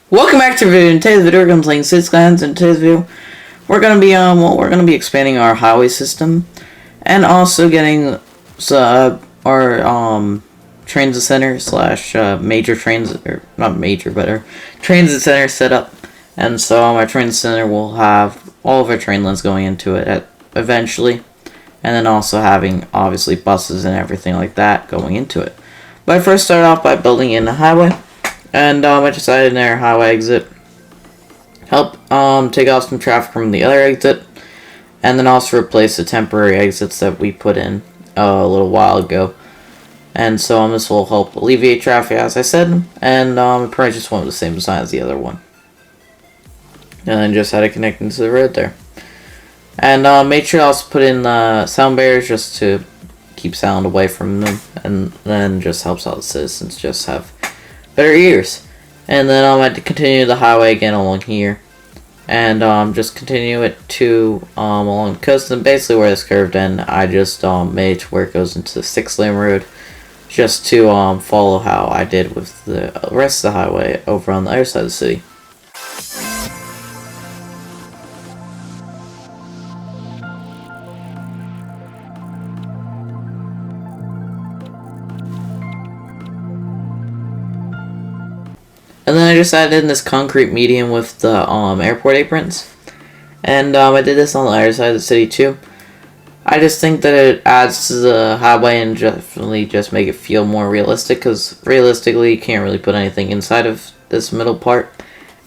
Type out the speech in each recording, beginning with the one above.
Welcome back to the video. In today's video, we're going to be playing skylines. In today's video, we're gonna be expanding our highway system, and also getting our transit center slash major transit, or not major, but our transit center set up. And so our transit center will have all of our train lines going into it eventually, and then also having obviously buses and everything like that going into it. But I first started off by building in a highway. And I decided in our highway exit, help take off some traffic from the other exit, and then also replace the temporary exits that we put in a little while ago. And so this will help alleviate traffic, as I said, and probably just went with the same design as the other one. And then just had it connect into the road there. And made sure to also put in sound barriers just to keep sound away from them, and then just helps out the citizens just have better ears. And then I had to continue the highway again along here, and just continue it to along the coast, and basically where this curved in, I just made it to where it goes into the 6-lane road, just to follow how I did with the rest of the highway over on the other side of the city. And then I just added in this concrete median with the airport aprons. And I did this on the other side of the city too. I just think that it adds to the highway and definitely just make it feel more realistic, because realistically you can't really put anything inside of this middle part.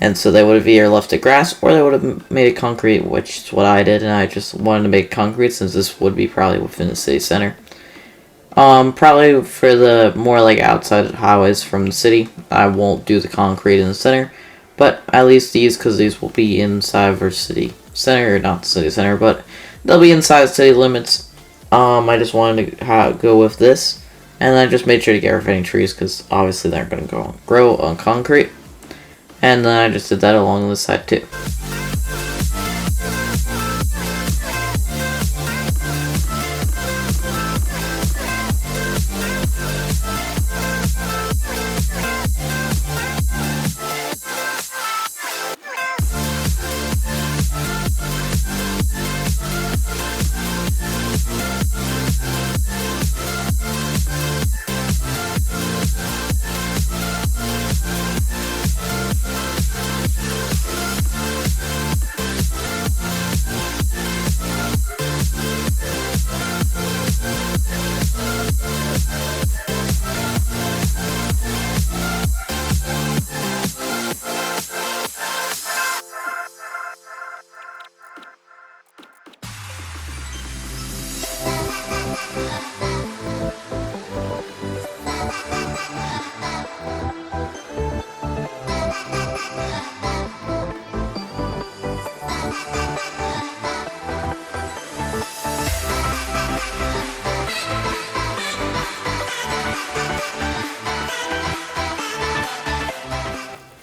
And so they would have either left it grass or they would have made it concrete, which is what I did, and I just wanted to make it concrete since this would be probably within the city center. Probably for the more like outside highways from the city, I won't do the concrete in the center, but at least these, because these will be inside of our city center, or not the city center, but they'll be inside city limits. I just wanted to go with this, and I just made sure to get rid of any trees, because obviously they're going to grow on concrete, and then I just did that along this side too.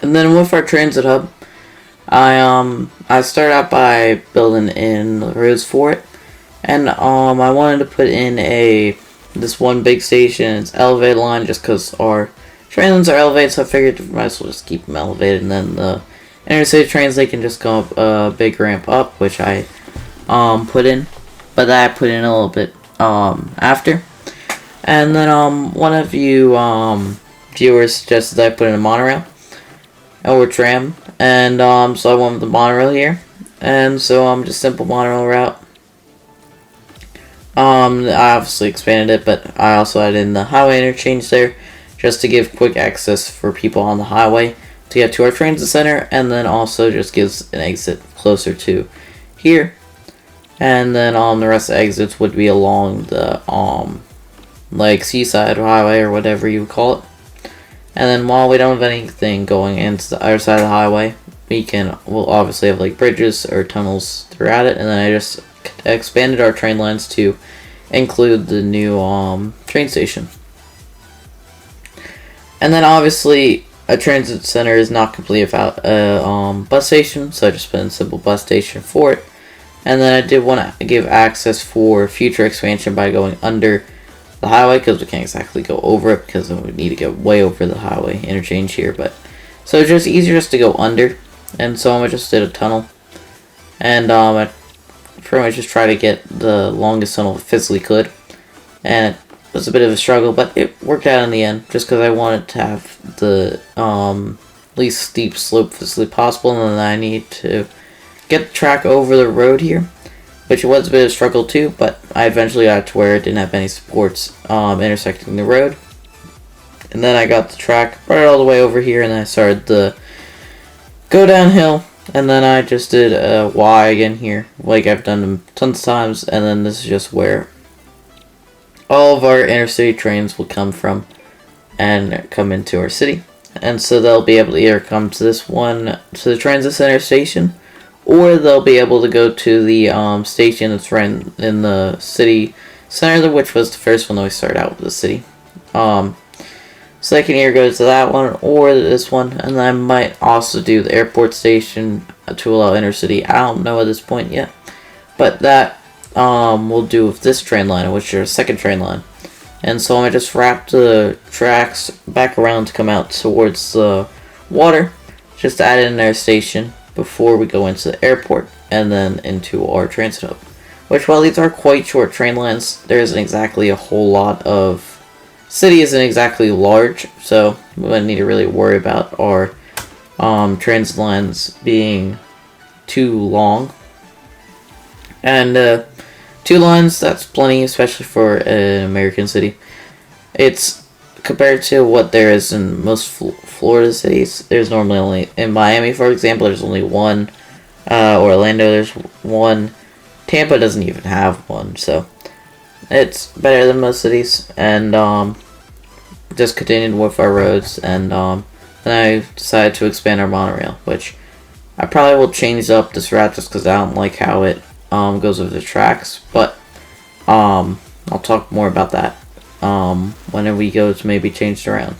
And then with our transit hub, I started out by building in the roads for it, and I wanted to put in this one big station. It's elevated line just because our train lines are elevated, so I figured we might as well just keep them elevated, and then the intercity trains, they can just go up a big ramp up, which I put in, but that I put in a little bit after. And then one of you viewers suggested that I put in a monorail or tram, and so I went with the monorail here, and so just simple monorail route. I obviously expanded it, but I also added in the highway interchange there, just to give quick access for people on the highway to get to our transit center, and then also just gives an exit closer to here. And then the rest of the exits would be along the like seaside highway or whatever you would call it. And then while we don't have anything going into the other side of the highway, we'll obviously have like bridges or tunnels throughout it. And then I just expanded our train lines to include the new train station. And then obviously a transit center is not complete without a bus station, so I just put in a simple bus station for it. And then I did want to give access for future expansion by going under the highway, because we can't exactly go over it because we need to go way over the highway interchange here, but So it's just easier just to go under, and so I just did a tunnel, and I pretty much just tried to get the longest tunnel I physically could, and it was a bit of a struggle, but it worked out in the end, just because I wanted to have the least steep slope physically possible, and then I need to get the track over the road here, which was a bit of a struggle too, but I eventually got to where it didn't have any supports intersecting the road. And then I got the track, brought it all the way over here, and then I started the go downhill, and then I just did a Y again here, like I've done them tons of times, and then this is just where all of our intercity trains will come from and come into our city. And so they'll be able to either come to this one, to the transit center station, or they'll be able to go to the station that's right in the city center, which was the first one that we started out with the city. So they can either go to that one or this one, and then I might also do the airport station to allow intercity. I don't know at this point yet, but that we'll do with this train line, which is our second train line. And so I just wrap the tracks back around to come out towards the water, just to add in our station before we go into the airport and then into our transit hub. Which, while these are quite short train lines, there isn't exactly a whole lot of city isn't exactly large, so we wouldn't need to really worry about our transit lines being too long. And 2 lines, that's plenty, especially for an American city. It's compared to what there is in most Florida cities. There's normally only, in Miami, for example, there's only 1. Orlando, there's 1. Tampa doesn't even have 1, so it's better than most cities. And just continued with our roads, and then I decided to expand our monorail, which I probably will change up this route just because I don't like how it goes over the tracks, but I'll talk more about that whenever we go to maybe change it around.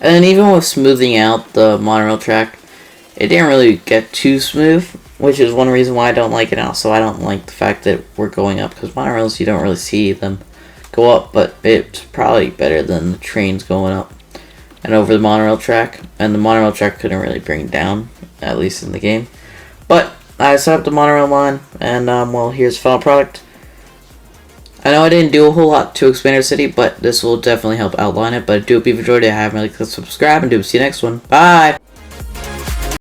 And even with smoothing out the monorail track, it didn't really get too smooth, which is one reason why I don't like it. Also, I don't like the fact that we're going up, because monorails, you don't really see them go up, but it's probably better than the trains going up and over the monorail track. And the monorail track couldn't really bring down, at least in the game. But I set up the monorail line, and well, here's the final product. I know I didn't do a whole lot to expand our city, but this will definitely help outline it. But I do hope you've enjoyed it. If you haven't, really, click subscribe, and do see you next one. Bye!